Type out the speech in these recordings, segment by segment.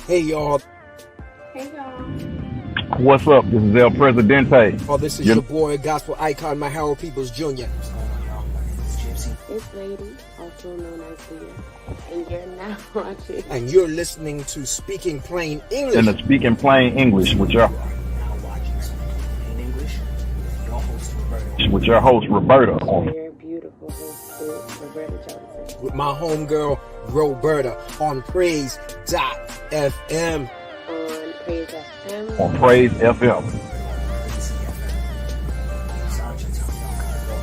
Hey y'all, Hey y'all. What's up? This is El Presidente. this is You your boy, gospel icon, my Harold Peoples Jr. What's going on, y'all? My name is Gypsy. It's Lady, also known as Leah, and you're now watching. And you're listening to Speaking Plain in English. the speaking plain English with your You are now watching Speaking Plain English with your host, Roberta. On Your beautiful host, Roberta Johnson. With my homegirl, Roberta, on Praise.fm. On Praise FM. on Praise FM. Crazy FM. Sorry to tell y'all gotta go.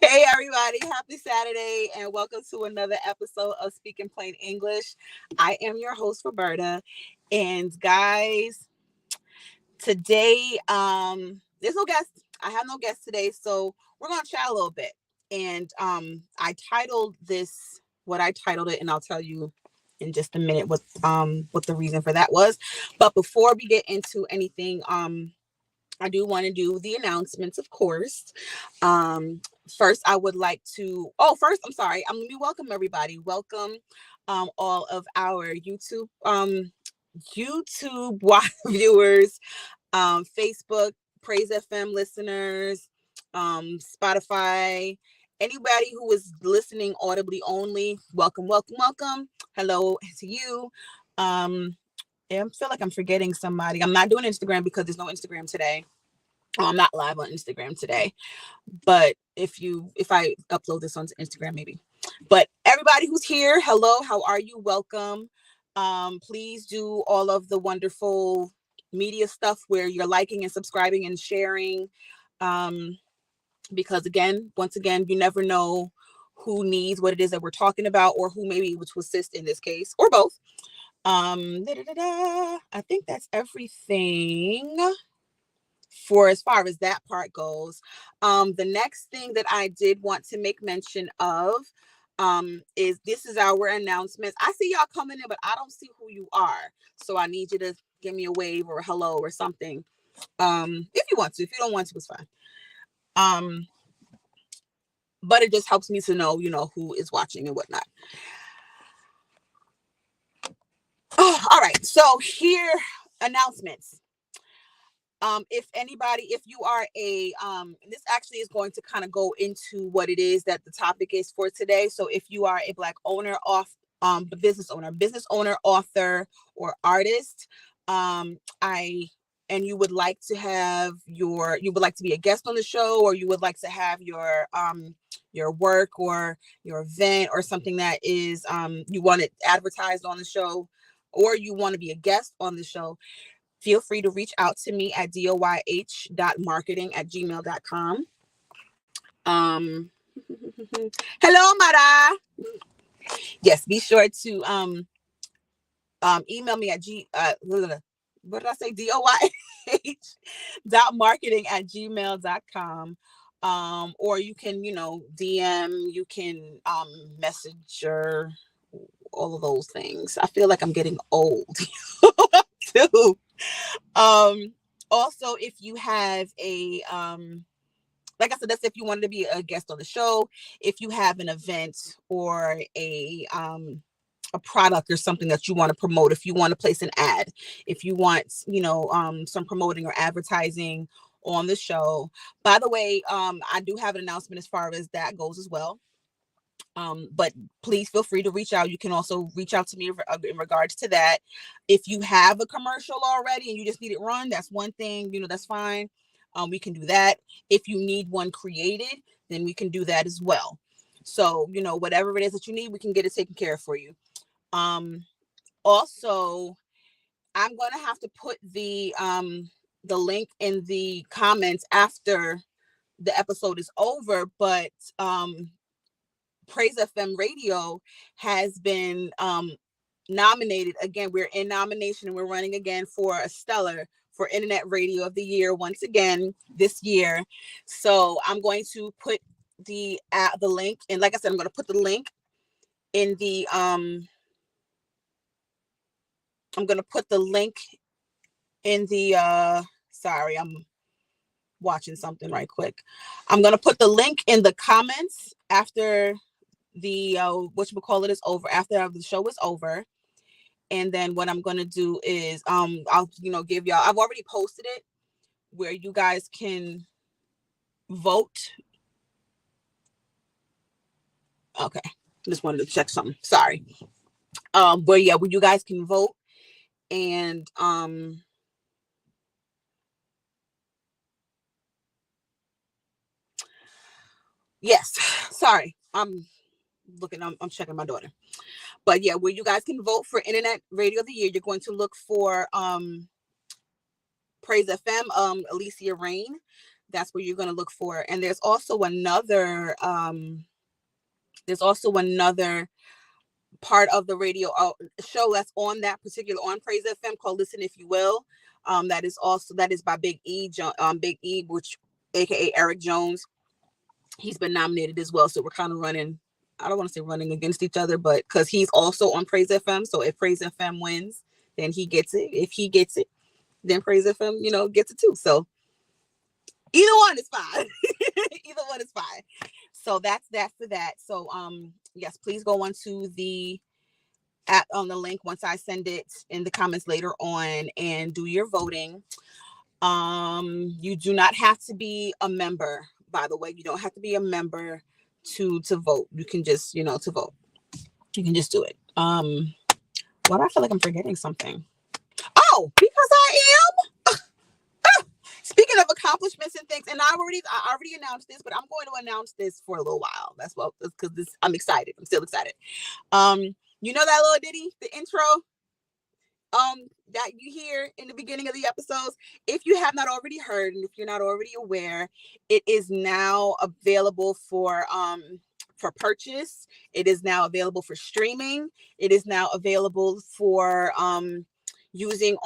Hey everybody, happy Saturday and welcome to another episode of Speaking Plain English. I am your host Roberta, and guys, today there's no guest. I have no guest today, so we're going to chat a little bit. And I titled this what I titled it, and I'll tell you in just a minute what the reason for that was. But before we get into anything, I do want to do the announcements, of course. First, I would like to. Oh, first, I'm sorry. I'm gonna be welcome everybody. Welcome, all of our YouTube viewers, Facebook, Praise FM listeners, Spotify. Anybody who is listening audibly only, welcome, welcome, welcome. Hello to you. I feel like I'm forgetting somebody. I'm not doing Instagram because there's no Instagram today. I'm not live on Instagram today. But if I upload this onto Instagram, maybe. But everybody who's here, hello, how are you? Welcome. Please do all of the wonderful media stuff where you're liking and subscribing and sharing. Because once again, you never know who needs what it is that we're talking about, or who maybe able to assist in this case, or both. I think that's everything for as far as that part goes. The next thing that I did want to make mention of is this is our announcements. I see y'all coming in, but I don't see who you are. So I need you to give me a wave or a hello or something. If you want to. If you don't want to, it's fine. But it just helps me to know, who is watching and whatnot. Oh, all right. So here, announcements. If you are this actually is going to kind of go into what it is that the topic is for today. So if you are a Black owner, business owner, author, or artist, and you would like to be a guest on the show, or you would like to have your work or your event or something that is you want it advertised on the show, or you want to be a guest on the show, feel free to reach out to me at doyh.marketing@gmail.com. Hello, Mara. Yes, be sure to email me at what did I say? doyh.marketing@gmail.com. Or you can, DM, you can message, or all of those things. I feel like I'm getting old too. Also, if you have a like I said, that's if you wanted to be a guest on the show. If you have an event or a product or something that you want to promote, if you want to place an ad, if you want, some promoting or advertising on the show. By the way, I do have an announcement as far as that goes as well. But please feel free to reach out. You can also reach out to me in regards to that. If you have a commercial already and you just need it run, that's one thing, that's fine. We can do that. If you need one created, then we can do that as well. So, whatever it is that you need, we can get it taken care of for you. Also, I'm going to have to put the link in the comments after the episode is over, but Praise FM Radio has been nominated again. We're in nomination and we're running again for a stellar for Internet Radio of the Year once again this year. So I'm going to put the link, and like I said, I'm going to put the link in the I'm going to put the link in the sorry, I'm watching something right quick. I'm going to put the link in the comments after the whatchamacallit is over, after the show is over. And then what I'm going to do is I'll give y'all, I've already posted it where you guys can vote. Okay, just wanted to check something, sorry. Where you guys can vote, and yes, sorry, I'm checking my daughter. But yeah, where you guys can vote for Internet Radio of the Year, you're going to look for Praise FM, Alicia Rain. That's where you're going to look for. And there's also another part of the radio show that's on that particular on Praise FM called Listen If You Will. That is by Big E, Big E, which aka Eric Jones. He's been nominated as well. So we're kind of running, I don't want to say running against each other, but because he's also on Praise FM. So if Praise FM wins, then he gets it. If he gets it, then Praise FM, gets it too. So either one is fine. Either one is fine. So that's that for that. So yes, please go on to the link once I send it in the comments later on and do your voting. You do not have to be a member, by the way. You don't have to be a member to vote. You can just, to vote. You can just do it. Why do I feel like I'm forgetting something? Oh, because I am. Speaking of accomplishments and things, and I already announced this, but I'm going to announce this for a little while. That's because I'm excited. I'm still excited. You know that little ditty, the intro, that you hear in the beginning of the episodes. If you have not already heard, and if you're not already aware, it is now available for purchase. It is now available for streaming. It is now available for using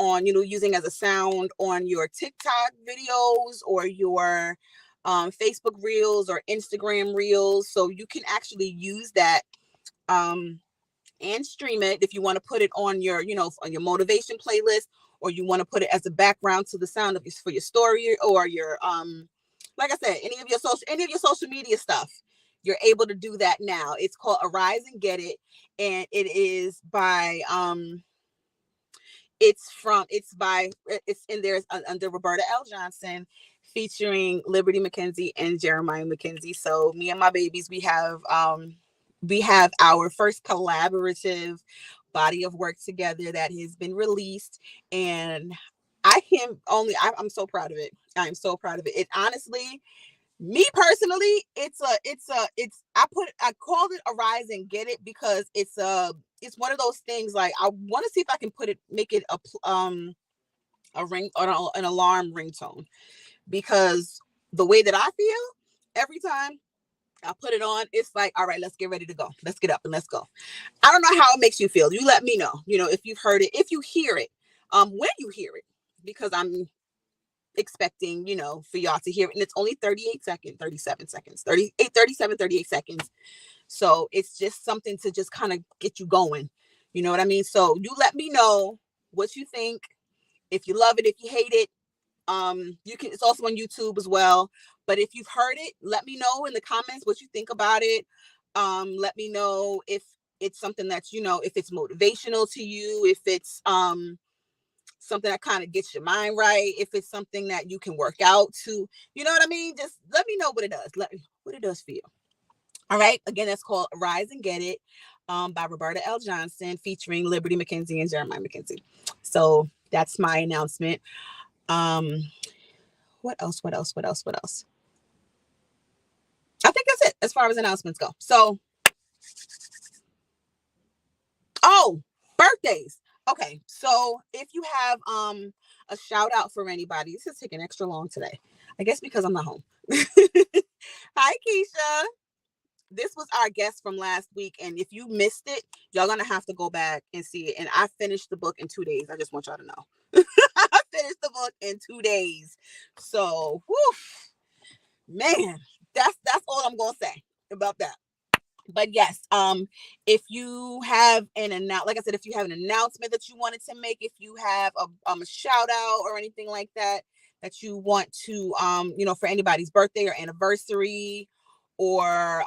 as a sound on your TikTok videos or your Facebook reels or Instagram reels. So you can actually use that and stream it if you want to put it on your, on your motivation playlist, or you want to put it as a background to the sound of for your story, or your like I said, any of your social media stuff. You're able to do that now. It's called Arise and Get It, and it is by it's in there under Roberta L. Johnson, featuring Liberty McKenzie and Jeremiah McKenzie. So me and my babies, we have our first collaborative body of work together that has been released, and I'm so proud of it. I'm so proud of it. It honestly, me personally, I called it Arise and Get It because it's one of those things, like I want to see if I can make it a ring or an alarm ringtone, because the way that I feel every time I put it on, it's like, all right, let's get ready to go. Let's get up and let's go. I don't know how it makes you feel. You let me know, if you've heard it, if you hear it, when you hear it, because I'm expecting, for y'all to hear it. And it's only 38 seconds. So it's just something to just kind of get you going. You know what I mean? So you let me know what you think. If you love it, if you hate it, it's also on YouTube as well. But if you've heard it, let me know in the comments what you think about it. Let me know if it's something that's, if it's motivational to you, if it's something that kind of gets your mind right, if it's something that you can work out to, you know what I mean? Just let me know what it does. What it does for you. All right. Again, that's called Rise and Get It, by Roberta L. Johnson, featuring Liberty McKenzie and Jeremiah McKenzie. So that's my announcement. What else? I think that's it as far as announcements go. So, Oh, birthdays. Okay, so if you have a shout out for anybody, this is taking extra long today. I guess because I'm not home. Hi, Keisha. This was our guest from last week, and if you missed it, y'all gonna have to go back and see it. And I finished the book in 2 days. I just want y'all to know. I finished the book in 2 days. So, man, that's all I'm gonna say about that. But yes, if you have like I said, if you have an announcement that you wanted to make, if you have a shout out or anything like that you want to for anybody's birthday or anniversary, or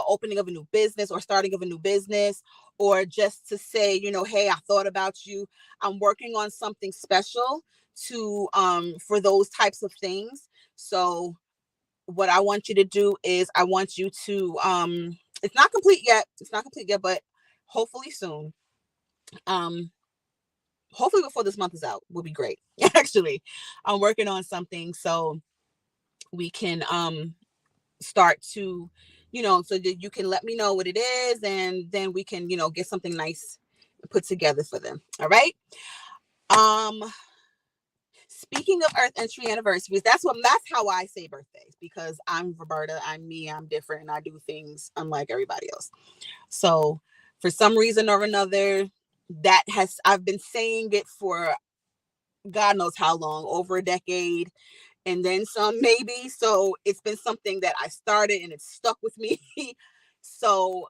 opening of a new business or starting of a new business, or just to say, hey, I thought about you. I'm working on something special to for those types of things. So what I want you to do is I want you to it's not complete yet, but hopefully soon, hopefully before this month is out will be great. Actually, I'm working on something so we can start to so that you can let me know what it is, and then we can get something nice put together for them. All right. Speaking of Earth Entry anniversaries, that's how I say birthdays, because I'm Roberta, I'm me, I'm different, and I do things unlike everybody else. So for some reason or another, I've been saying it for God knows how long, over a decade, and then some maybe. So it's been something that I started and it's stuck with me. So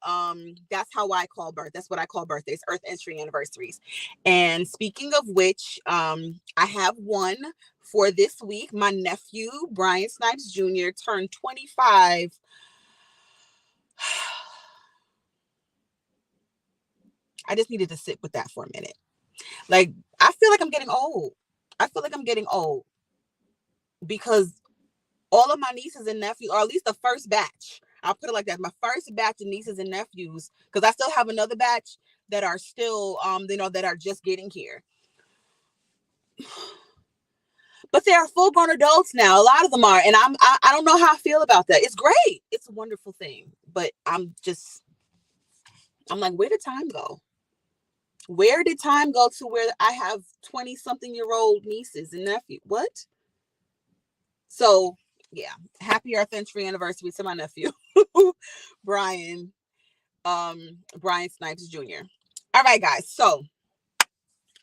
that's how I call that's what I call birthdays, Earth Entry anniversaries. And speaking of which, I have one for this week. My nephew, Brian Snipes Jr., turned 25. I just needed to sit with that for a minute. Like, I feel like I'm getting old. Because all of my nieces and nephews, or at least the first batch, I'll put it like that, my first batch of nieces and nephews, because I still have another batch that are still, that are just getting here. But they are full-grown adults now. A lot of them are, and I don't know how I feel about that. It's great. It's a wonderful thing. But I'm like, where did time go? Where did time go to where I have 20-something-year-old nieces and nephews? What? So, yeah, happy Earth Entry anniversary to my nephew, Brian Snipes Jr. All right, guys. So,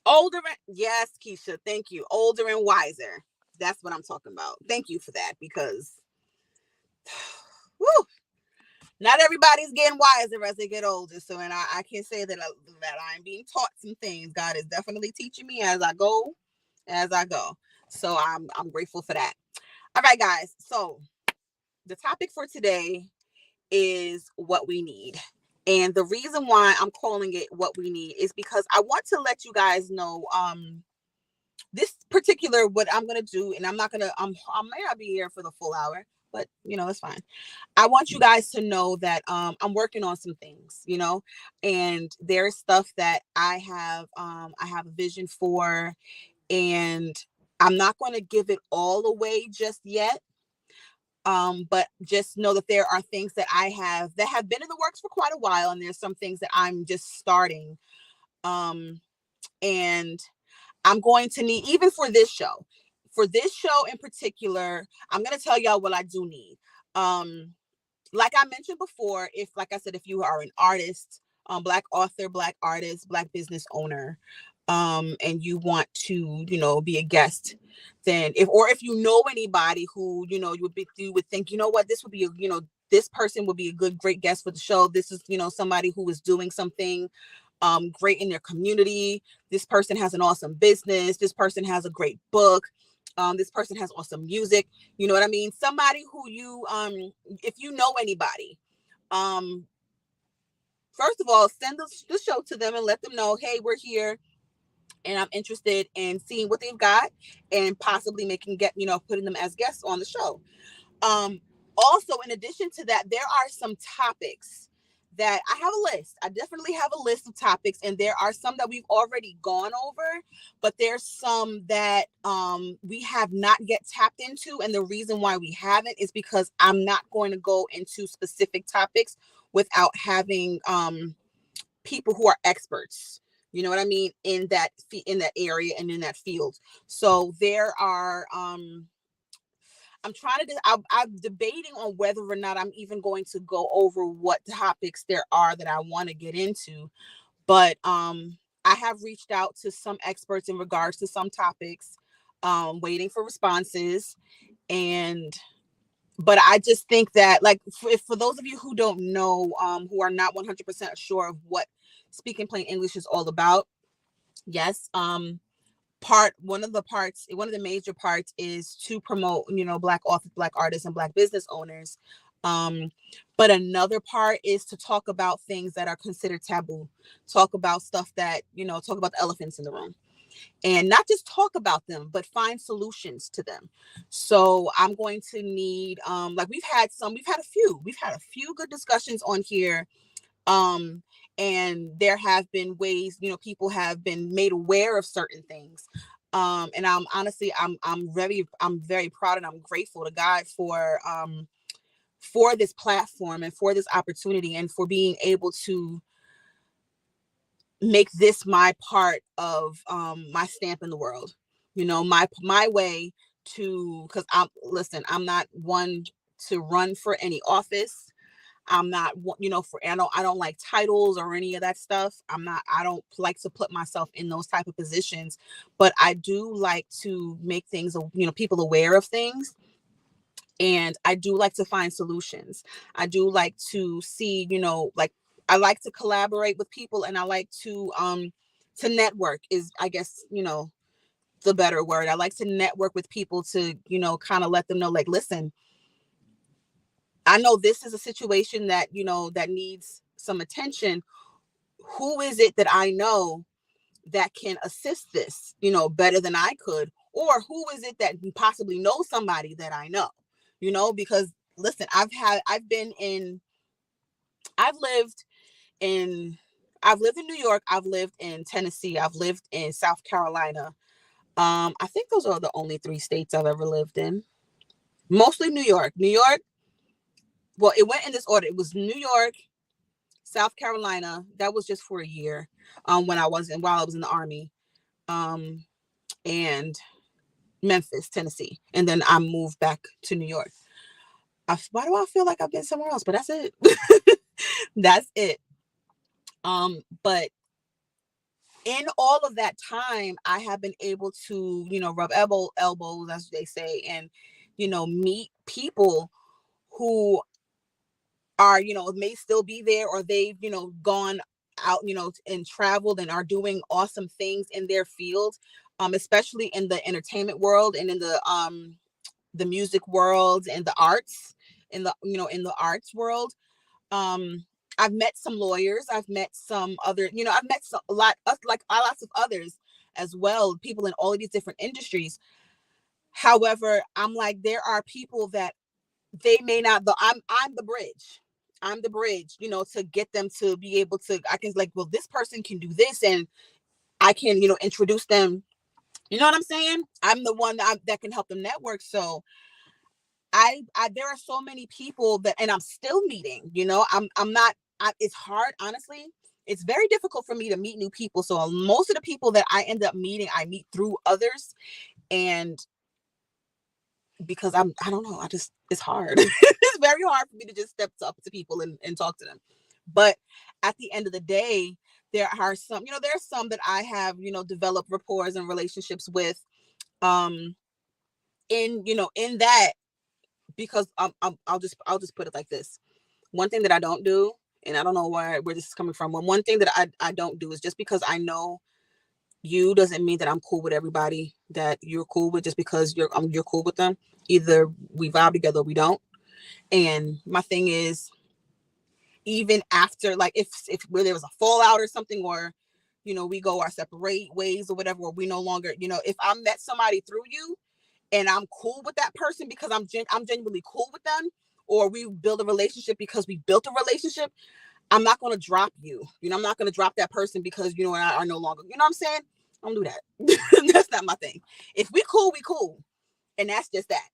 older, yes, Keisha, thank you. Older and wiser. That's what I'm talking about. Thank you for that, because not everybody's getting wiser as they get older. So, and I can say that I'm being taught some things. God is definitely teaching me as I go. So I'm grateful for that. All right, guys. So the topic for today is what we need. And the reason why I'm calling it what we need is because I want to let you guys know this particular, what I'm going to do, and I'm not going to, I may not be here for the full hour, but it's fine. I want you guys to know that I'm working on some things, and there's stuff that I have a vision for, and I'm not going to give it all away just yet. But just know that there are things that that have been in the works for quite a while, and there's some things that I'm just starting. And I'm going to need, even for this show in particular, I'm going to tell y'all what I do need. Like I mentioned before, if you are an artist, Black author, Black artist, Black business owner, and you want to, be a guest, then if you know anybody who, you would think, this would be, this person would be a great guest for the show. This is, somebody who is doing something great in their community. This person has an awesome business. This person has a great book. This person has awesome music. You know what I mean? Somebody who you, if you know anybody, first of all, send the show to them and let them know, hey, we're here, and I'm interested in seeing what they've got and possibly putting them as guests on the show. Also, in addition to that, there are some topics that I have a list. I definitely have a list of topics, and there are some that we've already gone over, but there's some that we have not yet tapped into. And the reason why we haven't is because I'm not going to go into specific topics without having people who are experts, you know what I mean, in that area and in that field. So there are I'm trying to I'm debating on whether or not I'm even going to go over what topics there are that I want to get into, but I have reached out to some experts in regards to some topics, waiting for responses. But I just think that, like, for those of you who don't know, who are not 100% sure of what Speaking Plain English is all about, yes, one of the major parts is to promote, Black authors, Black artists, and Black business owners. But another part is to talk about things that are considered taboo, talk about stuff that, talk about the elephants in the room, and not just talk about them, but find solutions to them. So I'm going to need, like we've had a few good discussions on here. And there have been ways, people have been made aware of certain things. And I'm honestly, I'm very proud and I'm grateful to God for this platform and for this opportunity and for being able to make this my part of my stamp in the world, my way to, because I'm not one to run for any office. I'm not, I don't like titles or any of that stuff. I don't like to put myself in those type of positions, but I do like to make things, people aware of things. And I do like to find solutions. I do like to see, like, I like to collaborate with people, and I like to network is, I guess, the better word. I like to network with people to, kind of let them know, like, listen, I know this is a situation that, that needs some attention. Who is it that I know that can assist this, better than I could? Or who is it that possibly knows somebody that I know, because listen, I've lived in New York. I've lived in Tennessee. I've lived in South Carolina. I think those are the only 3 states I've ever lived in. Mostly New York. Well, it went in this order. It was New York, South Carolina. That was just for a year, while I was in the Army, and Memphis, Tennessee, and then I moved back to New York. Why do I feel like I've been somewhere else? But that's it. That's it. But in all of that time, I have been able to, rub elbows, as they say, and meet people who are, may still be there, or they've, gone out, and traveled and are doing awesome things in their field, especially in the entertainment world and in the music world and the arts, in the arts world. I've met some lawyers. I've met some other, I've met lots of others as well, people in all of these different industries. However, I'm like, there are people that they may not, I'm the bridge. I'm the bridge, to get them to be able to, I can, like, well, this person can do this, and I can, introduce them. You know what I'm saying? I'm the one that can help them network. So there are so many people that, and I'm still meeting, it's hard, honestly. It's very difficult for me to meet new people. So most of the people that I end up meeting, I meet through others. And because I don't know, it's hard. It's very hard for me to just step up to people and talk to them. But at the end of the day, there are some, there's some that I have, developed rapport and relationships with, in that, because I'll just put it like this. One thing that I don't do, and I don't know where this is coming from. One thing that I don't do is, just because I know you doesn't mean that I'm cool with everybody that you're cool with, just because you're cool with them. Either we vibe together or we don't. And my thing is, even after, like, if where there was a fallout or something, or, we go our separate ways or whatever, or we no longer, if I met somebody through you and I'm cool with that person because I'm genuinely cool with them, or we build a relationship because we built a relationship, I'm not going to drop you. I'm not going to drop that person because, and I are no longer, what I'm saying? I don't do that. That's not my thing. If we cool, we cool. And that's just that.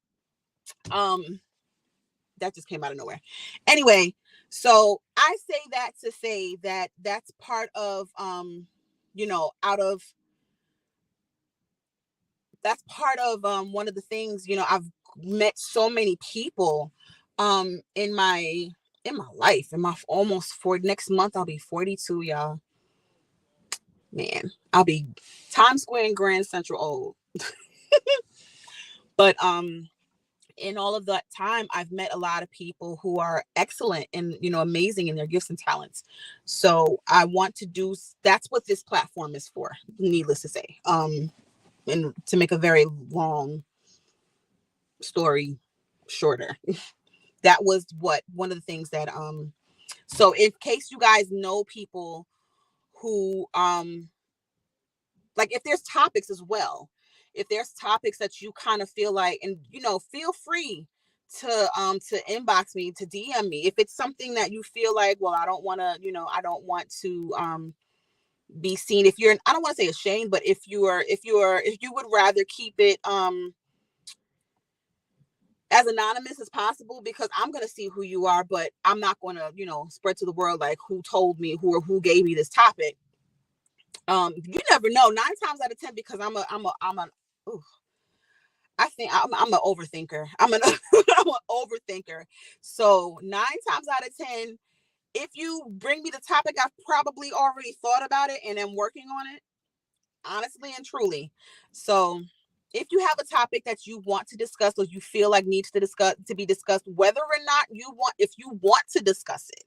That just came out of nowhere. Anyway, So I say that to say that that's part of, you know, that's part of one of the things, you know, I've met so many people in my life, in my almost 40, next month I'll be 42, y'all. Man, I'll be Times Square and Grand Central old. But in all of that time, I've met a lot of people who are excellent and, you know, amazing in their gifts and talents. So I want to do, that's what this platform is for, needless to say. And to make a very long story shorter, that was one of the things that, so in case you guys know people who, like if there's topics as well, if there's topics that you kind of feel like, and you know, feel free to inbox me, to DM me if it's something that you feel like, well, I don't want to, you know, I don't want to be seen, if you're, I don't want to say ashamed, but if you would rather keep it as anonymous as possible, because I'm going to see who you are, but I'm not going to, you know, spread to the world like who told me, who gave me this topic. You never know, 9 times out of 10, because I think I'm an overthinker. I'm an overthinker. So 9 times out of 10, if you bring me the topic, I've probably already thought about it and am working on it, honestly and truly. So if you have a topic that you want to discuss, or you feel like needs to be discussed, whether or not if you want to discuss it,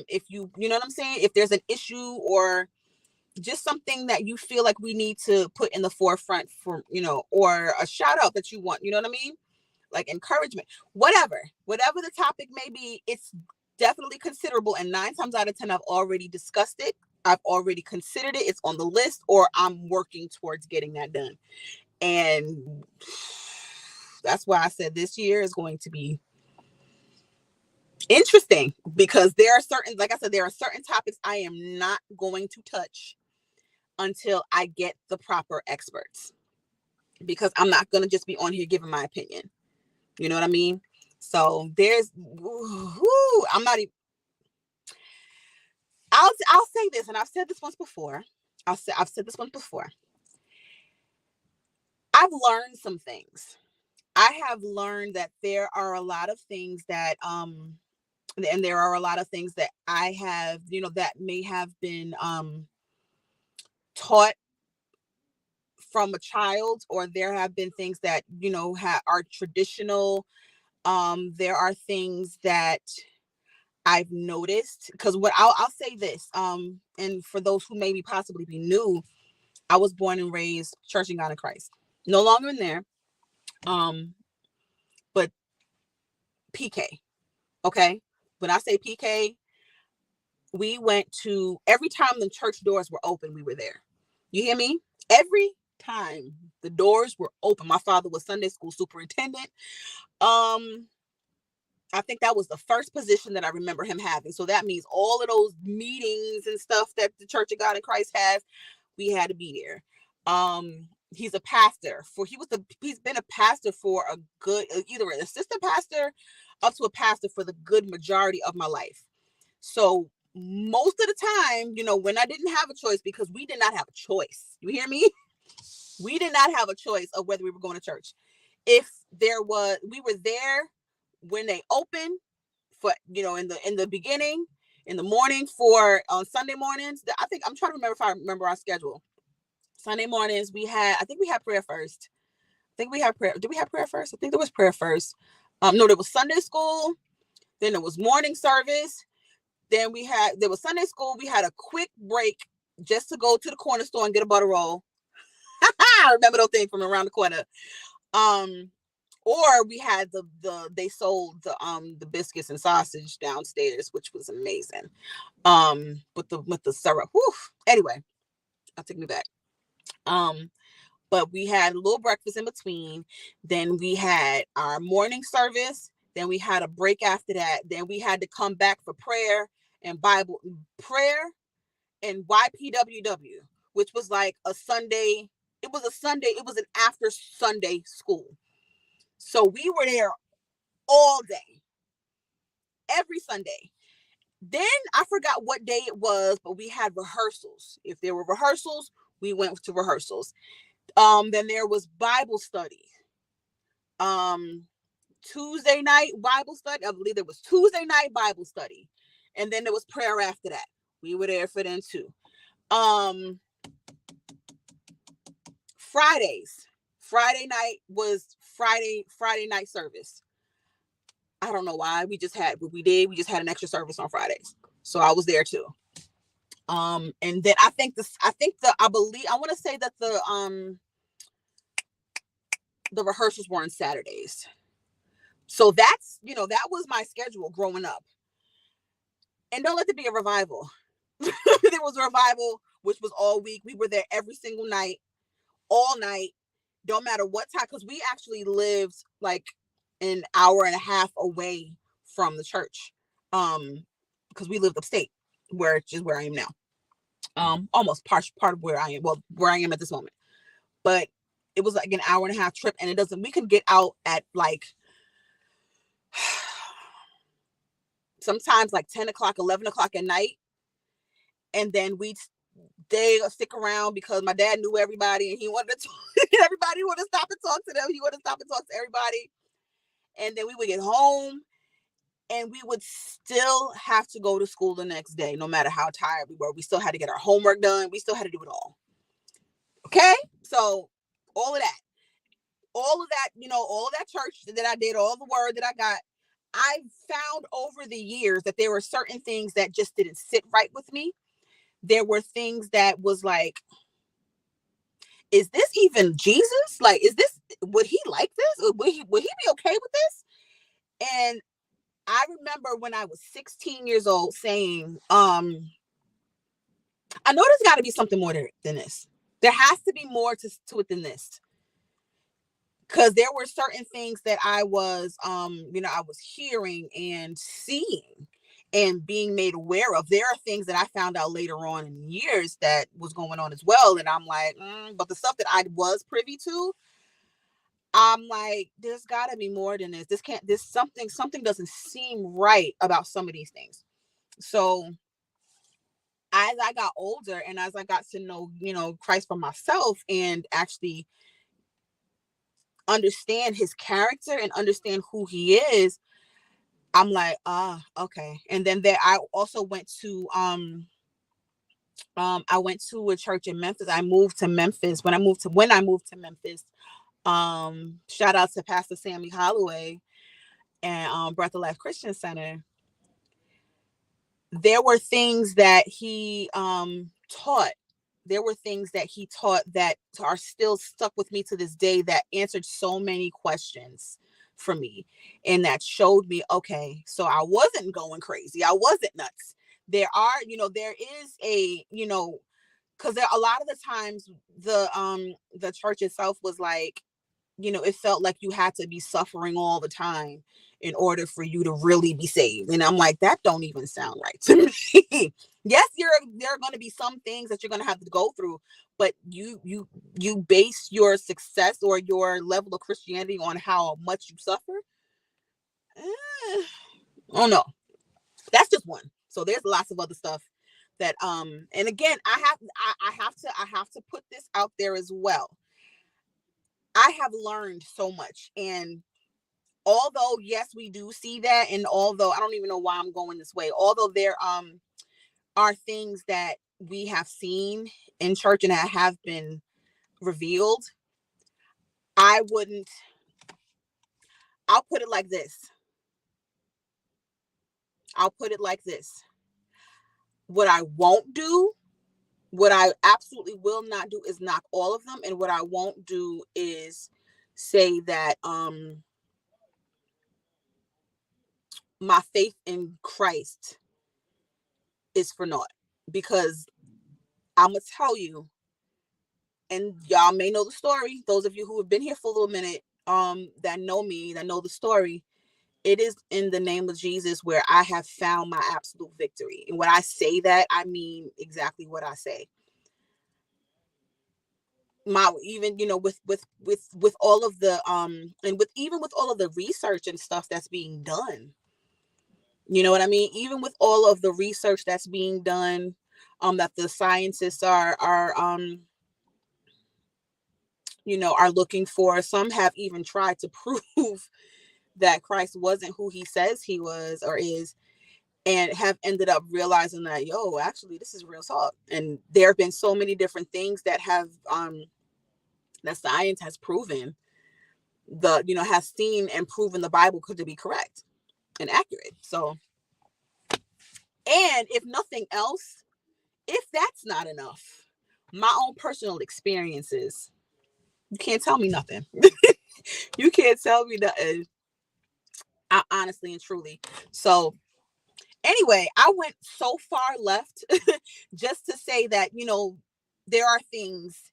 if you know what I'm saying, if there's an issue or just something that you feel like we need to put in the forefront for, you know, or a shout out that you want, you know what I mean? Like encouragement, whatever the topic may be, it's definitely considerable. And 9 times out of 10, I've already discussed it. I've already considered it. It's on the list, or I'm working towards getting that done. And that's why I said this year is going to be interesting, because there are certain, like I said, there are certain topics I am not going to touch until I get the proper experts, because I'm not going to just be on here giving my opinion. You know what I mean? So I'm not even, I'll say this, and I've said this once before. I've said this once before. I've learned some things. I have learned that there are a lot of things that, and there are a lot of things that I have, you know, that may have been, taught from a child, or there have been things that, you know, are traditional. There are things that I've noticed, because what I'll say this, and for those who maybe possibly be new, I was born and raised Church of God in Christ, no longer in there, but PK. Okay, when I say PK, we went to, every time the church doors were open, we were there. You hear me? Every time the doors were open. My father was Sunday school superintendent. I think that was the first position that I remember him having. So that means all of those meetings and stuff that the Church of God in Christ has, we had to be there. He's a pastor he's been a pastor for a good, either an assistant pastor up to a pastor for the good majority of my life. So most of the time, you know, when I didn't have a choice, because we did not have a choice. You hear me? We did not have a choice of whether we were going to church. If there was, we were there when they opened, for, you know, in the beginning, in the morning, for on Sunday mornings. I think, I'm trying to remember if I remember our schedule. Sunday mornings, I think we had prayer first. Did we have prayer first? I think there was prayer first. No, there was Sunday school. Then there was morning service. Then there was Sunday school. We had a quick break just to go to the corner store and get a butter roll. I remember those things from around the corner. Or we had they sold the biscuits and sausage downstairs, which was amazing. With the syrup. Whew. Anyway, I'll take me back. But we had a little breakfast in between. Then we had our morning service. Then we had a break after that. Then we had to come back for prayer and Bible prayer and YPWW, which was like a Sunday. It was an after Sunday school. So we were there all day, every Sunday. then I forgot what day it was, but we had rehearsals. If there were rehearsals, we went to rehearsals. Then there was Bible study. Tuesday night Bible study. I believe there was Tuesday night Bible study. And then there was prayer after that. We were there for them too. Fridays. Friday night was Friday night service. I don't know why. We just had an extra service on Fridays. So I was there too. And then I want to say that the rehearsals were on Saturdays. So that's, that was my schedule growing up. And don't let there be a revival. There was a revival, which was all week. We were there every single night, all night, don't matter what time, because we actually lived like an hour and a half away from the church. Because we lived upstate, where I am now. Almost part of where I am. Well, where I am at this moment. But it was like an hour and a half trip, and we could get out at like sometimes like 10 o'clock, 11 o'clock at night. And then they stick around because my dad knew everybody and he wanted to talk. Everybody wanted to stop and talk to them. He wanted to stop and talk to everybody. And then we would get home and we would still have to go to school the next day, no matter how tired we were. We still had to get our homework done. We still had to do it all. Okay? So all of that, all of that church that I did, all the word that I got, I found over the years that there were certain things that just didn't sit right with me. There were things that was like, is this even Jesus? Like, would he like this? Or would he be okay with this? And I remember when I was 16 years old saying, I know there's got to be something more than this. There has to be more to it than this. Because there were certain things that I was, I was hearing and seeing and being made aware of. There are things that I found out later on in years that was going on as well. And I'm like, but the stuff that I was privy to, I'm like, there's got to be more than this. Something doesn't seem right about some of these things. So as I got older and as I got to know, Christ for myself and actually understand his character and understand who he is, I'm like, okay. And then I also went to a church in Memphis. I moved to Memphis. When I moved to Memphis, shout out to Pastor Sammy Holloway and Breath of Life Christian Center. There were things that he taught. There were things that he taught that are still stuck with me to this day that answered so many questions for me. And that showed me, okay, so I wasn't going crazy. I wasn't nuts. There is a, because there a lot of the times the church itself was like, it felt like you had to be suffering all the time in order for you to really be saved. And I'm like, that don't even sound right to me. Yes, there are going to be some things that you're going to have to go through, but you base your success or your level of Christianity on how much you suffer. Oh no, that's just one. So there's lots of other stuff that and again, I have to put this out there as well. I have learned so much, and although yes, we do see that, and although I don't even know why I'm going this way, although there are things that we have seen in church and that have been revealed, I'll put it like this. What I won't do, what I absolutely will not do is knock all of them. And what I won't do is say that my faith in Christ is for naught. Because I'm going to tell you, and y'all may know the story, those of you who have been here for a little minute, that know me, that know the story, it is in the name of Jesus where I have found my absolute victory. And when I say that, I mean exactly what I say. Even with all of the and with all of the research and stuff that's being done, You know what I mean? Even with all of the research that's being done, that the scientists are are looking for. Some have even tried to prove that Christ wasn't who he says he was or is, and have ended up realizing that, actually, this is real talk. And there have been so many different things that have that science has proven has seen and proven the Bible could be correct and accurate. So, and if nothing else, if that's not enough, my own personal experiences, you can't tell me nothing. You can't tell me nothing. Honestly and truly. So anyway, I went so far left just to say that, there are things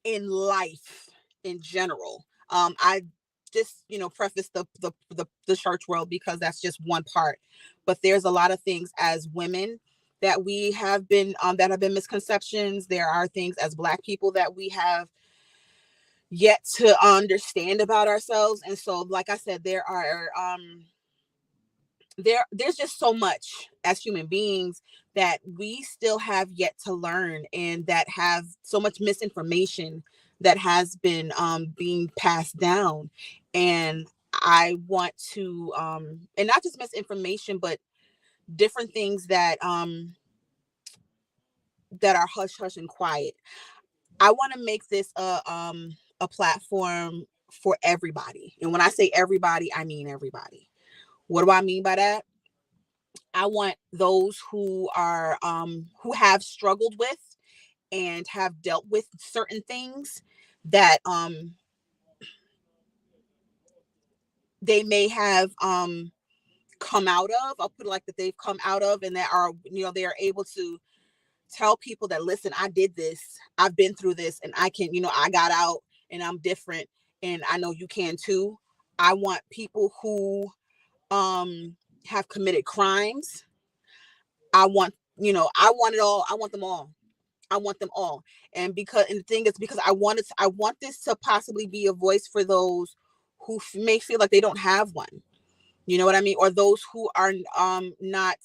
in life in general. I just, preface the church world because that's just one part. But there's a lot of things as women that we have been, that have been misconceptions. There are things as Black people that we have yet to understand about ourselves. And so, like I said, there are, there's just so much as human beings that we still have yet to learn, and that have so much misinformation that has been being passed down. And I want to and not just misinformation, but different things that that are hush hush and quiet. I want to make this a platform for everybody. And when I say everybody, I mean everybody. What do I mean by that? I want those who are who have struggled with and have dealt with certain things that they may have come out of. I'll put it like that, they've come out of, and that are, they are able to tell people that, listen, I did this, I've been through this, and I can, I got out, and I'm different, and I know you can too. I want people who have committed crimes. I want it all. I want them all. I want them all. And the thing is, because I want this to possibly be a voice for those who may feel like they don't have one. You know what I mean? Or those who are not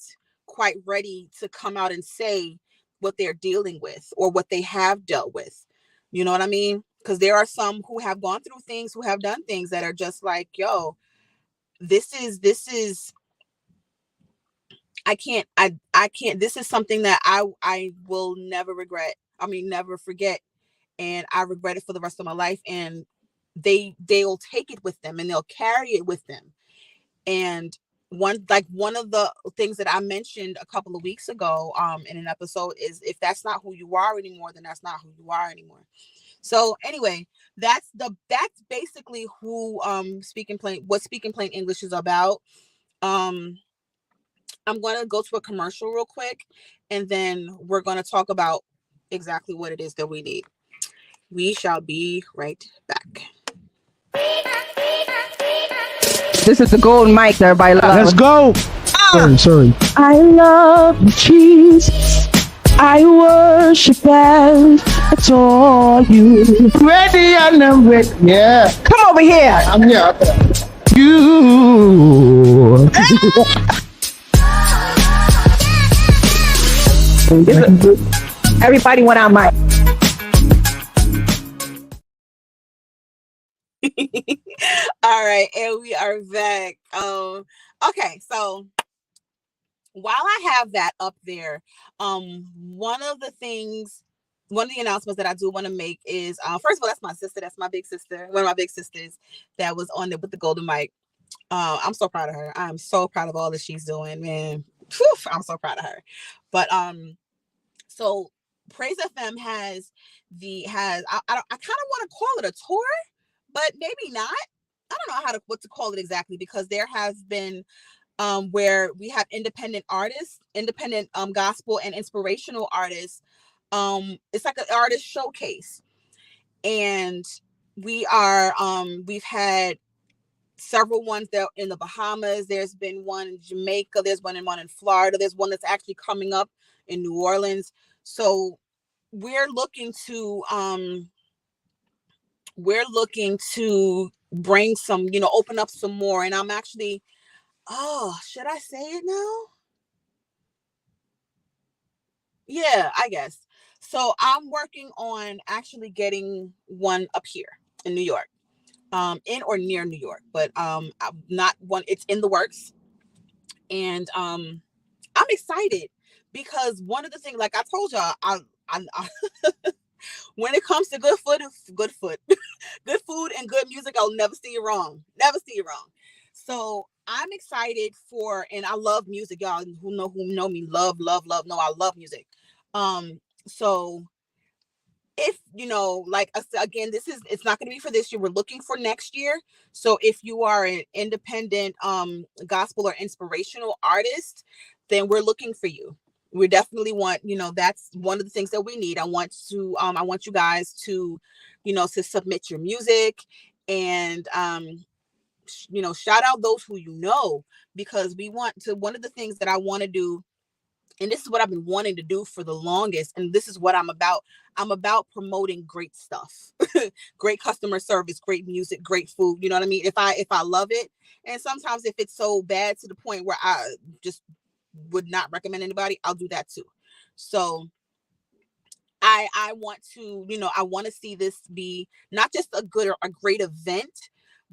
quite ready to come out and say what they're dealing with or what they have dealt with. You know what I mean? Because there are some who have gone through things, who have done things that are just like, this is I can't, this is something that I will never regret. I mean, never forget. And I regret it for the rest of my life. And they'll take it with them, and they'll carry it with them. And one of the things that I mentioned a couple of weeks ago in an episode is, if that's not who you are anymore, then that's not who you are anymore. So anyway, that's basically who what Speaking Plain English is about. I'm going to go to a commercial real quick, and then we're going to talk about exactly what it is that we need. We shall be right back. This is the golden mic that everybody loves. Let's go. Sorry. I love you, Jesus. I worship and adore you. Ready and I'm ready. Yeah. Come over here. I'm here. You. Everybody went out mic. All right, and we are back. Okay, so while I have that up there, one of the announcements that I do want to make is, first of all, that's my sister. That's my big sister, one of my big sisters that was on there with the golden mic. I'm so proud of her. I'm so proud of all that she's doing, man. Whew, I'm so proud of her. But so Praise FM has I kind of want to call it a tour, but maybe not. I don't know what to call it exactly, because there has been where we have independent artists, independent gospel and inspirational artists. It's like an artist showcase, and we've had several ones that in the Bahamas. There's been one in Jamaica. There's one in Florida. There's one that's actually coming up in New Orleans. So we're looking to bring some, open up some more. And Oh, should I say it now? Yeah, I guess. So I'm working on actually getting one up here in New York, in or near New York, but I'm not one. It's in the works, and I'm excited because one of the things, like I told y'all, I when it comes to good food, good food and good music, I'll never see you wrong. Never see you wrong. So I'm excited for, and I love music. Y'all who know me, love. No, I love music. So if like I said, again, it's not going to be for this year. We're looking for next year. So if you are an independent gospel or inspirational artist, then we're looking for you. We definitely want, that's one of the things that we need. I want you guys to, to submit your music and shout out those who because one of the things that I want to do, and this is what I've been wanting to do for the longest, and this is what I'm about. I'm about promoting great stuff, great customer service, great music, great food. You know what I mean? If I love it, and sometimes if it's so bad to the point where I just would not recommend anybody, I'll do that too. So I want to, I want to see this be not just a great event,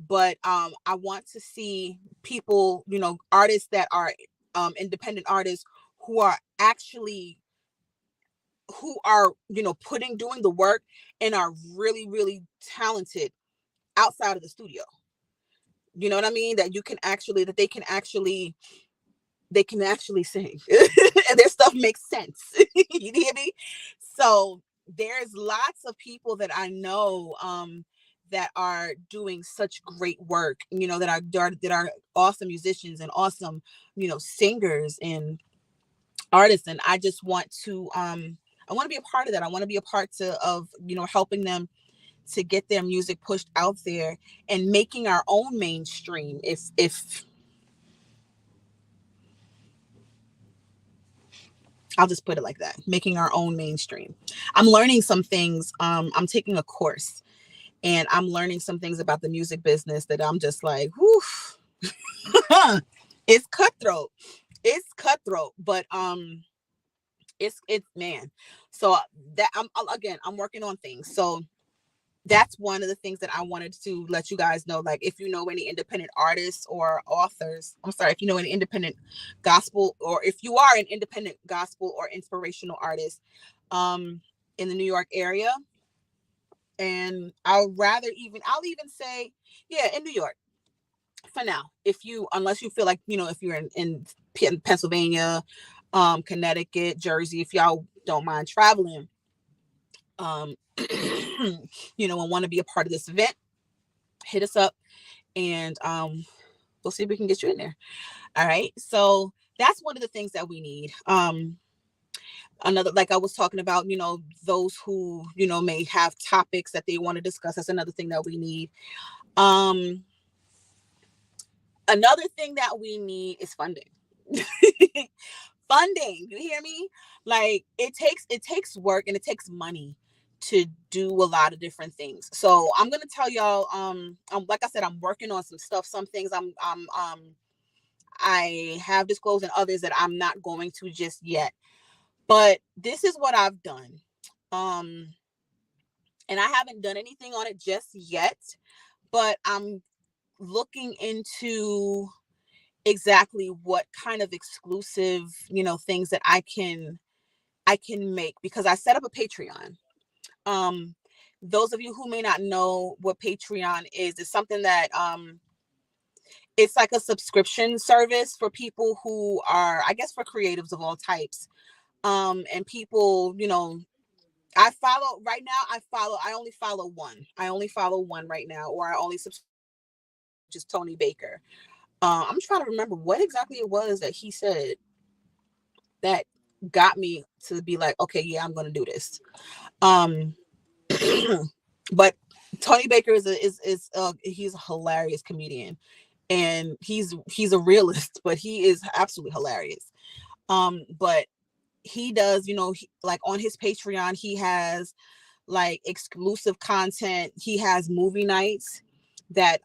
but I want to see people, artists that are independent artists who are doing the work and are really, really talented outside of the studio. You know what I mean? That they can actually sing and their stuff makes sense. You hear me? So there's lots of people that I know that are doing such great work, that are awesome musicians and awesome, singers and artists. And I just want to I want to be a part of that. I want to be a part of helping them to get their music pushed out there and making our own mainstream. If I'll just put it like that, making our own mainstream. I'm learning some things. I'm taking a course and I'm learning some things about the music business that I'm just like, whew. It's cutthroat. But it's man. So that I'm working on things. So that's one of the things that I wanted to let you guys know. Like, if you know any independent artists or authors, if you know any independent gospel, or if you are an independent gospel or inspirational artist in the New York area, and I'll even say, yeah, in New York for now. Unless you feel like, if you're in Pennsylvania, Connecticut, Jersey, if y'all don't mind traveling, and want to be a part of this event, hit us up and we'll see if we can get you in there. All right. So that's one of the things that we need. Another, like I was talking about, those who, may have topics that they want to discuss. That's another thing that we need. Another thing that we need is funding. Funding, you hear me? Like, it takes work and it takes money to do a lot of different things. So I'm gonna tell y'all, like I said, I'm working on some stuff. Some things I have disclosed, and others that I'm not going to just yet. But this is what I've done. And I haven't done anything on it just yet, but I'm looking into exactly what kind of exclusive, things that I can make, because I set up a Patreon. Those of you who may not know what Patreon is something that it's like a subscription service for people who are, I guess, for creatives of all types. And people, I only follow one. I only follow one right now, or I only subscribe, which is Tony Baker. I'm trying to remember what exactly it was that he said that got me to be like, okay, yeah, I'm going to do this. But Tony Baker is he's a hilarious comedian, and he's a realist, but he is absolutely hilarious. But he does, like on his Patreon, he has like exclusive content. He has movie nights that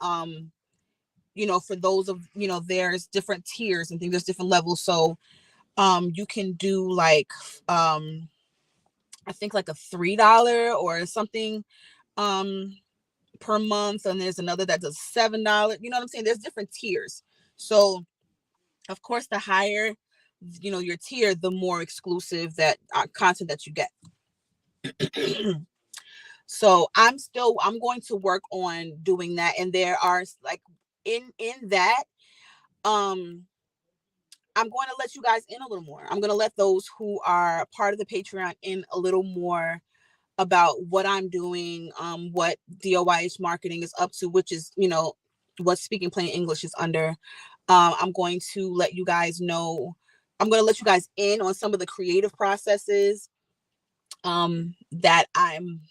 for those of, there's different tiers and things, there's different levels. So you can do like I think like a $3 or something per month, and there's another that does $7. You know what I'm saying? There's different tiers. So of course, the higher your tier, the more exclusive that content that you get. So I'm going to work on doing that, and there are like in that I'm going to let you guys in a little more. I'm going to let those who are part of the Patreon in a little more about what I'm doing, what DOYH marketing is up to, which is, what Speaking Plain English is under. I'm going to let you guys know. I'm going to let you guys in on some of the creative processes that I'm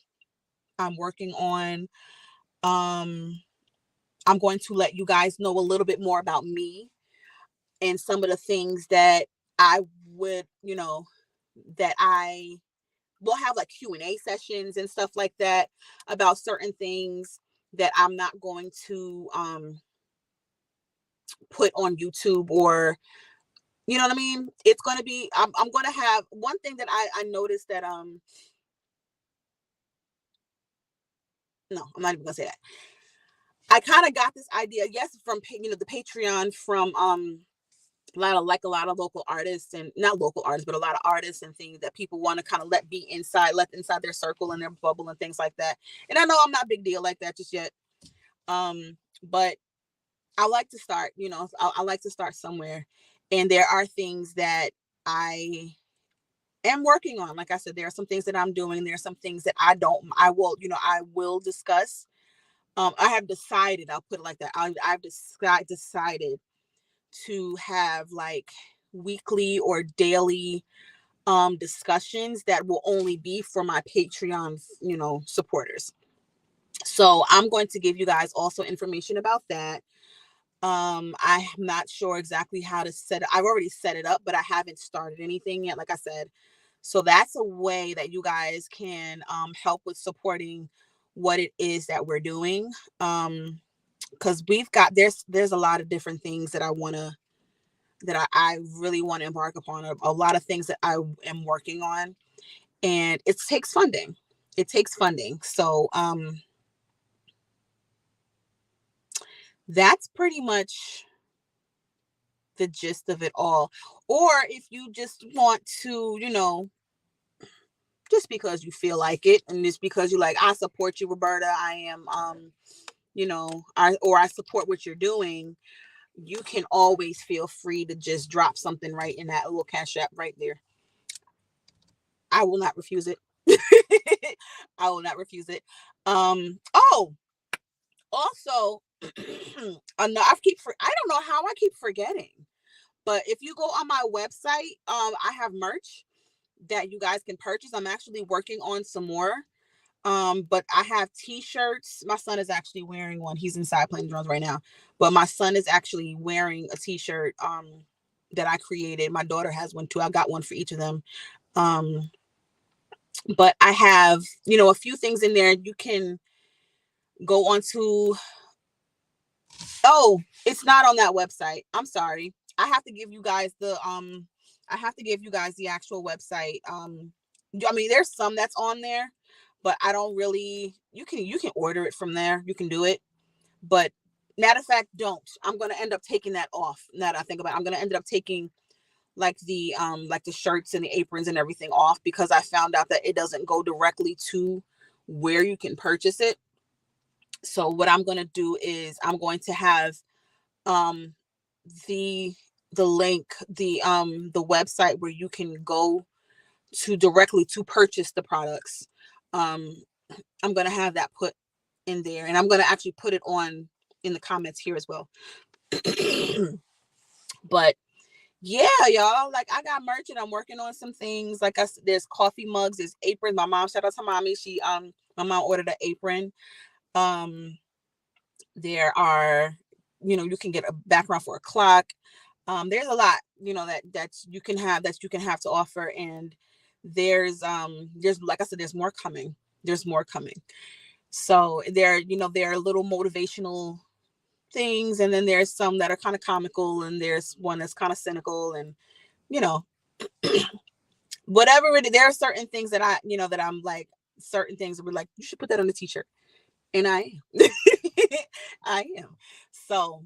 working on. I'm going to let you guys know a little bit more about me and some of the things that I would, that I will have like Q&A sessions and stuff like that about certain things that I'm not going to put on YouTube, or, you know what I mean? It's going to be, I'm going to have one thing that I noticed that, no, I'm not even gonna say that. I kind of got this idea, yes, from, the Patreon, from, a lot of local artists, and not local artists, but a lot of artists and things that people want to kind of let inside their circle and their bubble and things like that. And I know I'm not a big deal like that just yet. But I like to start, I like to start somewhere. And there are things that I am working on. Like I said, there are some things that I'm doing. There are some things that I will discuss. I have decided, I'll put it like that. I've decided to have like weekly or daily discussions that will only be for my Patreon, supporters. So I'm going to give you guys also information about that. I'm not sure exactly how to set it. I've already set it up, but I haven't started anything yet, like I said. So that's a way that you guys can help with supporting what it is that we're doing. Because there's a lot of different things that I really want to embark upon, a lot of things that I am working on, and it takes funding. So that's pretty much the gist of it all. Or if you just want to, just because you feel like it, and just because you're like, I support you, Roberta, I am, I support what you're doing, you can always feel free to just drop something right in that little Cash App right there. I will not refuse it. I will not refuse it. Also, I don't know how I keep forgetting, but if you go on my website, I have merch that you guys can purchase. I'm actually working on some more. But I have t-shirts. My son is actually wearing one. He's inside playing drums right now. But my son is actually wearing a t-shirt that I created. My daughter has one too. I got one for each of them. But I have, a few things in there. You can go on to, it's not on that website. I'm sorry. I have to give you guys the actual website. There's some that's on there, but I don't really, you can order it from there. You can do it. But matter of fact, don't. I'm going to end up taking that off. Now that I think about it, I'm going to end up taking like the shirts and the aprons and everything off, because I found out that it doesn't go directly to where you can purchase it. So what I'm going to do is I'm going to have the link, the website where you can go to directly to purchase the products. I'm going to have that put in there, and I'm going to actually put it on in the comments here as well. But yeah, y'all, like I got merch and I'm working on some things. Like there's coffee mugs, there's aprons. My mom, shout out to mommy. My mom ordered an apron. There are, you can get a background for a clock. There's a lot, that you can have to offer. And there's like I said, there's more coming. So there are little motivational things, and then there's some that are kind of comical, and there's one that's kind of cynical, and you know, whatever it is, there are certain things that that I'm like, certain things that we're like, you should put that on a t-shirt, and I am. I am. So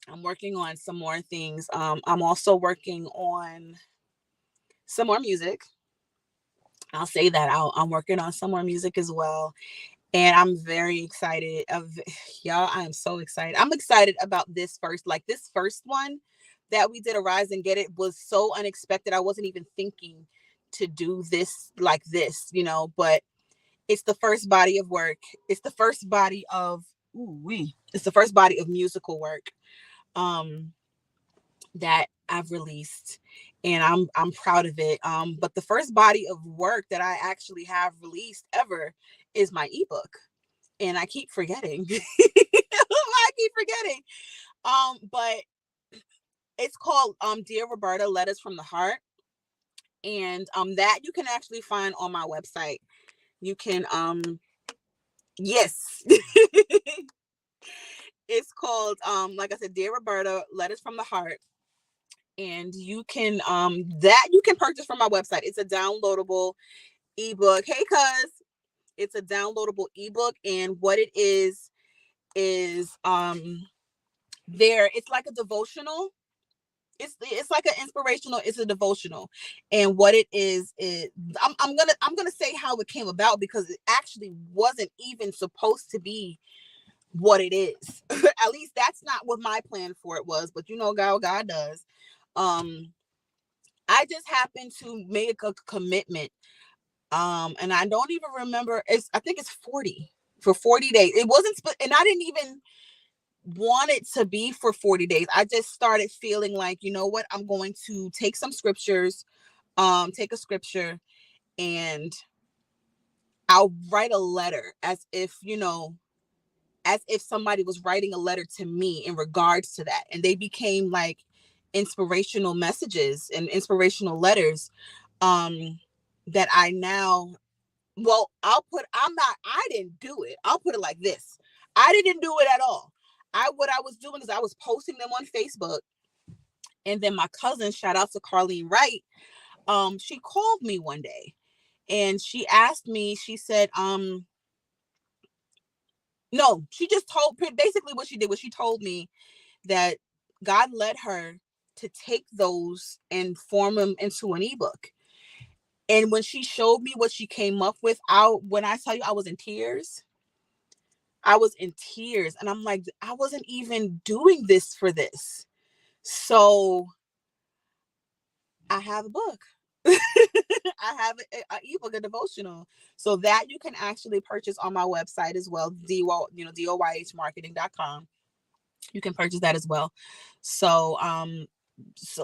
I'm working on some more things. I'm also working on some more music. I'll say that I'm working on some more music as well. And I'm very excited y'all. I am so excited. I'm excited about this first one that we did, Arise and Get It, was so unexpected. I wasn't even thinking to do this like this, but it's the first body of work. It's the first body of it's the first body of musical work that I've released, and I'm proud of it. But the first body of work that I actually have released ever is my ebook, and I keep forgetting. I keep forgetting. But it's called Dear Roberta, Letters from the Heart, and that you can actually find on my website. You can yes. It's called like I said, Dear Roberta, Letters from the Heart. And you can purchase from my website. It's a downloadable ebook. Hey, cuz, it's a downloadable ebook, and what it is it's like a devotional. It's like an inspirational, it's a devotional. And what it is I'm gonna say how it came about, because it actually wasn't even supposed to be what it is. At least that's not what my plan for it was, but God does. I just happened to make a commitment, and I don't even remember. I think it's 40 for 40 days. It wasn't, and I didn't even want it to be for 40 days. I just started feeling like, you know what, I'm going to take some scriptures, take a scripture, and I'll write a letter as if somebody was writing a letter to me in regards to that. And they became like inspirational messages and inspirational letters that I now, I didn't do it. I'll put it like this. I didn't do it at all. What I was doing is I was posting them on Facebook, and then my cousin, shout out to Carlene Wright, she called me one day, and she asked me, she said, no, she just basically what she did was she told me that God led her to take those and form them into an ebook. And when she showed me what she came up with, when I tell you I was in tears, and I'm like, I wasn't even doing this for this. So I have a book. I have an ebook, a devotional, so that you can actually purchase on my website as well, doyhmarketing.com. You can purchase that as well. So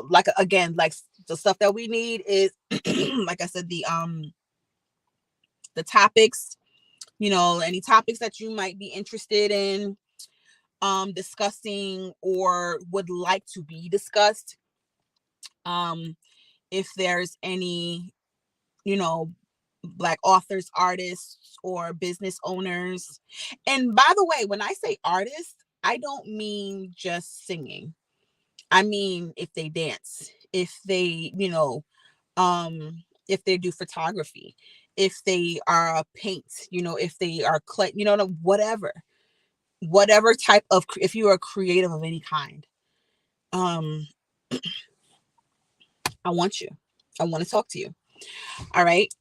like, again, like the stuff that we need is like I said, the topics, any topics that you might be interested in discussing or would like to be discussed. If there's any, Black authors, artists, or business owners. And by the way, when I say artists, I don't mean just singing. I mean, if they dance, if they, if they do photography, if they are paint, if they are clay, whatever type of, if you are creative of any kind, I want to talk to you. All right.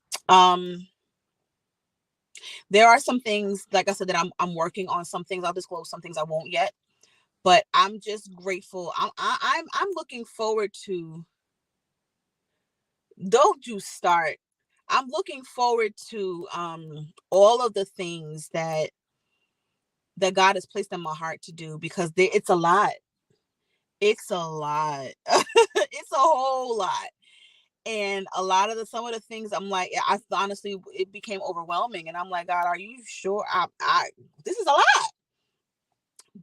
There are some things, like I said, that I'm working on. Some things I'll disclose, some things I won't yet, but I'm just grateful. I'm looking forward to, don't you start. I'm looking forward to all of the things that God has placed in my heart to do, because it's a lot. It's a lot. It's a whole lot. And some of the things I'm like, I honestly, it became overwhelming, and I'm like, God, are you sure? This is a lot.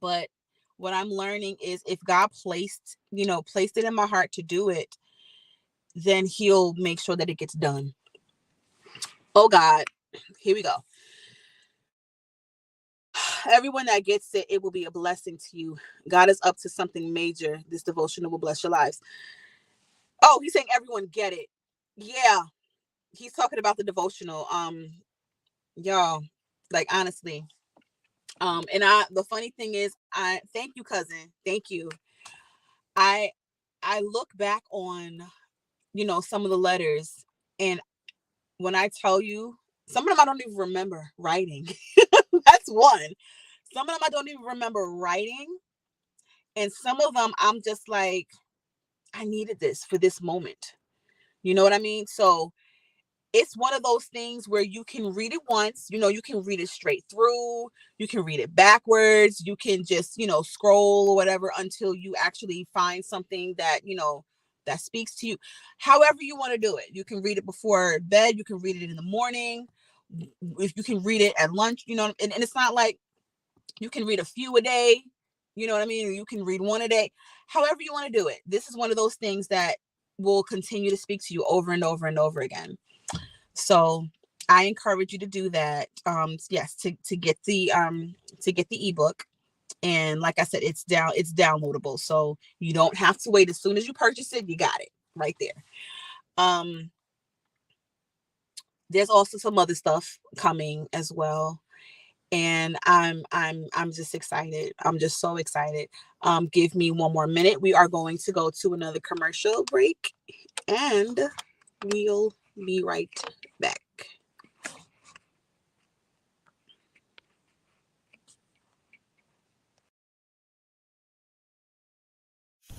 But what I'm learning is, if God placed it in my heart to do it, then He'll make sure that it gets done. Oh God, here we go. everyone that gets it, it will be a blessing to you. God is up to something major. This devotional will bless your lives. Oh, he's saying everyone get it. Yeah, he's talking about the devotional. Y'all, like honestly. And the funny thing is, thank you, cousin. Thank you. I look back on, some of the letters, and when I tell you, some of them I don't even remember writing. That's one. Some of them I don't even remember writing. And some of them I'm just like, I needed this for this moment. You know what I mean? So it's one of those things where you can read it once, you can read it straight through, you can read it backwards, you can just, scroll or whatever until you actually find something that, that speaks to you. However you want to do it. You can read it before bed, you can read it in the morning, if you can read it at lunch, and it's not like you can read a few a day, you know what I mean? You can read one a day, however you want to do it. This is one of those things that will continue to speak to you over and over and over again. So I encourage you to do that. Yes, to get the ebook. And like I said, it's downloadable. So you don't have to wait. As soon as you purchase it, you got it right there. There's also some other stuff coming as well. And I'm just excited. I'm just so excited. Give me one more minute. We are going to go to another commercial break, and we'll be right back.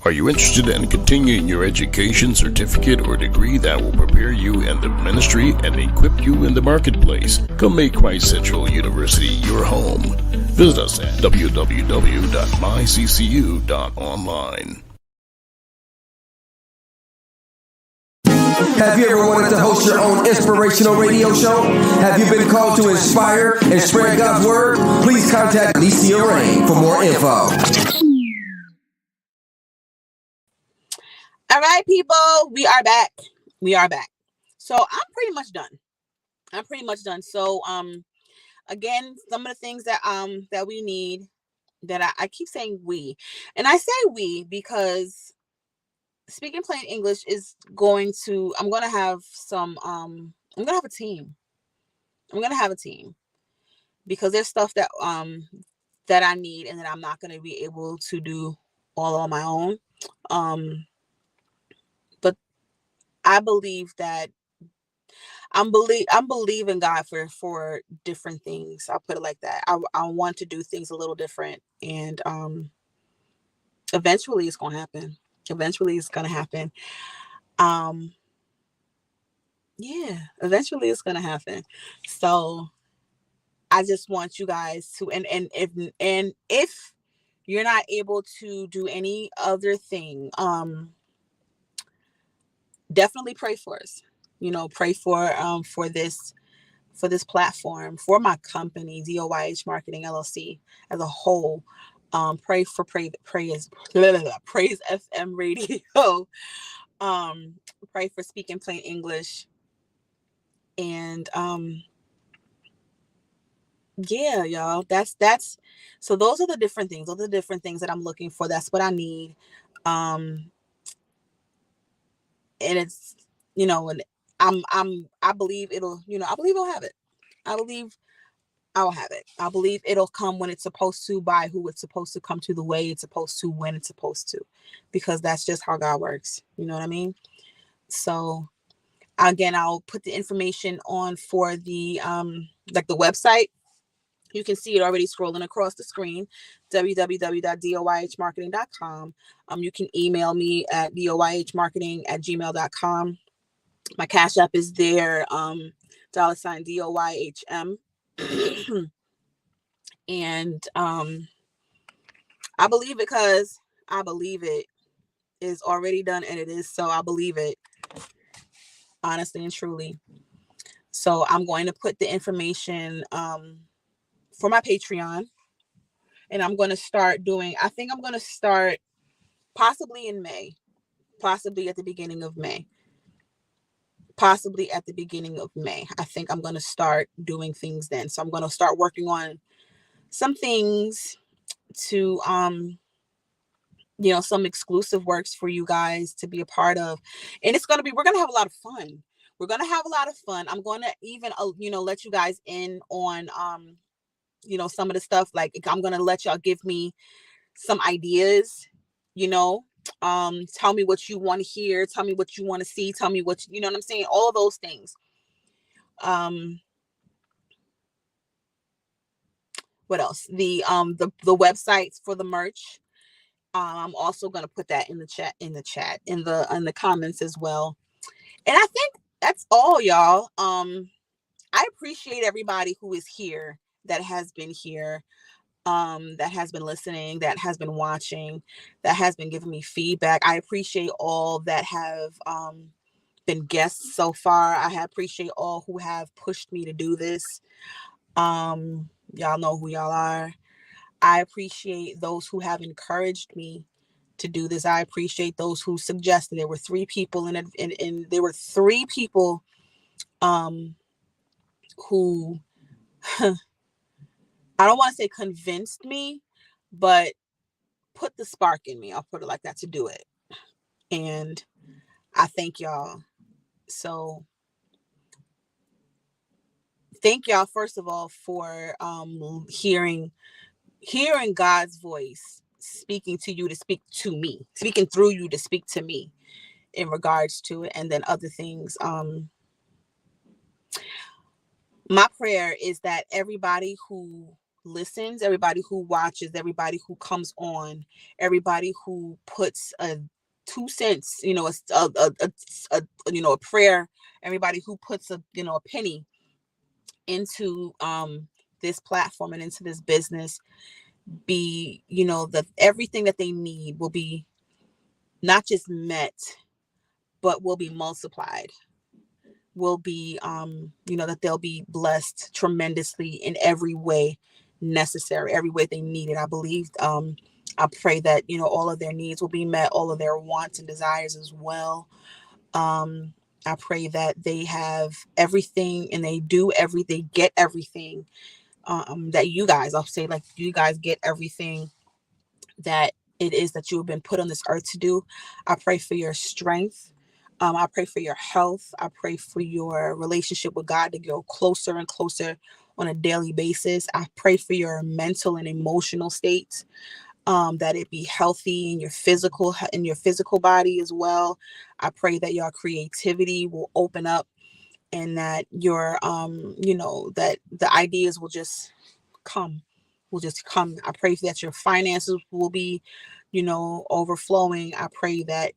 Are you interested in continuing your education, certificate, or degree that will prepare you in the ministry and equip you in the marketplace? Come make Christ Central University your home. Visit us at www.myccu.online. Have you ever wanted to host your own inspirational radio show? Have you been called to inspire and spread God's word? Please contact Alicia Rain for more info. All right, people, we are back. So I'm pretty much done. So again, some of the things that we need, that I keep saying we, and I say we because Speaking Plain English is I'm going to have a team. I'm going to have a team because there's stuff that I need and that I'm not going to be able to do all on my own. But I believe that I'm believing God for different things. I'll put it like that. I want to do things a little different, and eventually it's going to happen. Eventually it's going to happen. Eventually it's going to happen. So I just want you guys to, and if you're not able to do any other thing, definitely pray for us. Pray for this platform, for my company, DOYH Marketing LLC as a whole. Pray for Praise FM Radio. Pray for Speaking Plain English. And y'all, that's so those are the different things. Those are the different things that I'm looking for. That's what I need. And it's, and I believe it'll have it. I believe I will have it. I believe it'll come when it's supposed to, by who it's supposed to come to, the way it's supposed to, when it's supposed to, because that's just how God works. You know what I mean? So again, I'll put the information on for the the website. You can see it already scrolling across the screen, www.doyhmarketing.com. You can email me at doyhmarketing@gmail.com. My Cash App is there, $DOYHM. And I believe it because I believe it is already done, and it is so. I believe it, honestly and truly. So I'm going to put the information for my Patreon, and I'm going to start doing, I think I'm going to start possibly in May, possibly at the beginning of May. I think I'm going to start doing things then. So I'm going to start working on some things to some exclusive works for you guys to be a part of. And we're gonna have a lot of fun. I'm going to even let you guys in on some of the stuff. Like, I'm going to let y'all give me some ideas, tell me what you want to hear, tell me what you want to see, tell me what what I'm saying, all of those things. What else? The websites for the merch. I'm also going to put that in the chat, in the comments as well. And I think that's all, y'all. I appreciate everybody who is here, that has been here, that has been listening, that has been watching, that has been giving me feedback. I appreciate all that have been guests so far. I appreciate all who have pushed me to do this. Y'all know who y'all are. I appreciate those who have encouraged me to do this. I appreciate those who suggested. There were 3 people and there were 3 people who I don't want to say convinced me, but put the spark in me. I'll put it like that, to do it. And I thank y'all. So thank y'all, first of all, for hearing God's voice speaking to you to speak to me, speaking through you to speak to me in regards to it. And then other things. My prayer is that everybody who listens, everybody who watches, everybody who comes on, everybody who puts a 2 cents, a prayer, everybody who puts a penny into this platform and into this business, be that everything that they need will be not just met, but will be multiplied, will be that they'll be blessed tremendously in every way necessary, every way they need it. I believe I pray that all of their needs will be met, all of their wants and desires as well. I pray that they have everything and they get everything that you guys, I'll say, like, you guys get everything that it is that you have been put on this earth to do. I pray for your strength. I pray for your health. I pray for your relationship with God to go closer and closer on a daily basis. I pray for your mental and emotional state, that it be healthy in your physical body as well. I pray that your creativity will open up, and that your that the ideas will just come. I pray that your finances will be overflowing. I pray that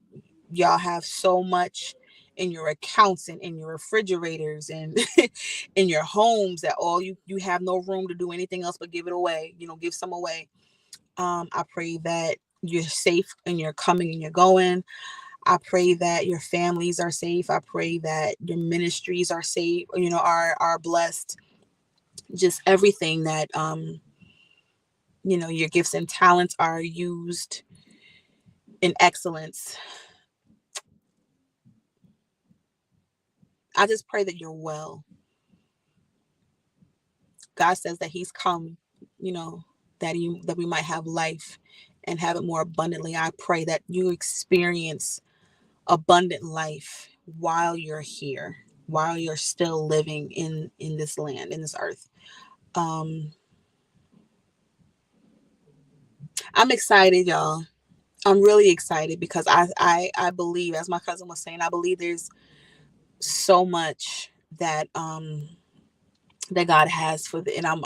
y'all have so much in your accounts and in your refrigerators and in your homes that you have no room to do anything else but give it away, give some away. I pray that you're safe in your coming and your going. I pray that your families are safe. I pray that your ministries are safe, are blessed. Just everything that, your gifts and talents are used in excellence. I just pray that you're well. God says that he's come, that we might have life and have it more abundantly. I pray that you experience abundant life while you're here, while you're still living in this land, in this earth. I'm excited, y'all. I'm really excited because I believe, as my cousin was saying, I believe there's so much that that God has and I'm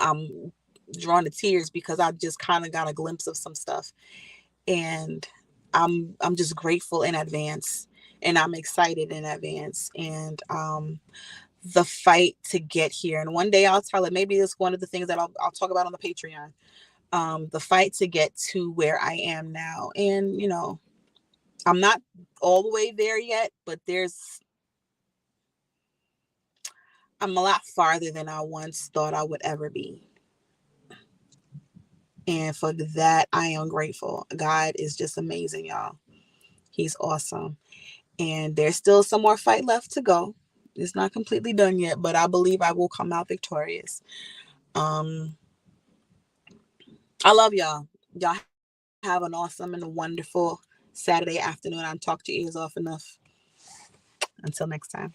drawn to tears because I just kind of got a glimpse of some stuff, and I'm just grateful in advance, and I'm excited in advance, and the fight to get here. And one day I'll tell it. Maybe it's one of the things that I'll talk about on the Patreon. The fight to get to where I am now, and I'm not all the way there yet, but I'm a lot farther than I once thought I would ever be. And for that, I am grateful. God is just amazing, y'all. He's awesome. And there's still some more fight left to go. It's not completely done yet, but I believe I will come out victorious. I love y'all. Y'all have an awesome and a wonderful Saturday afternoon. I'll talk your ears off enough. Until next time.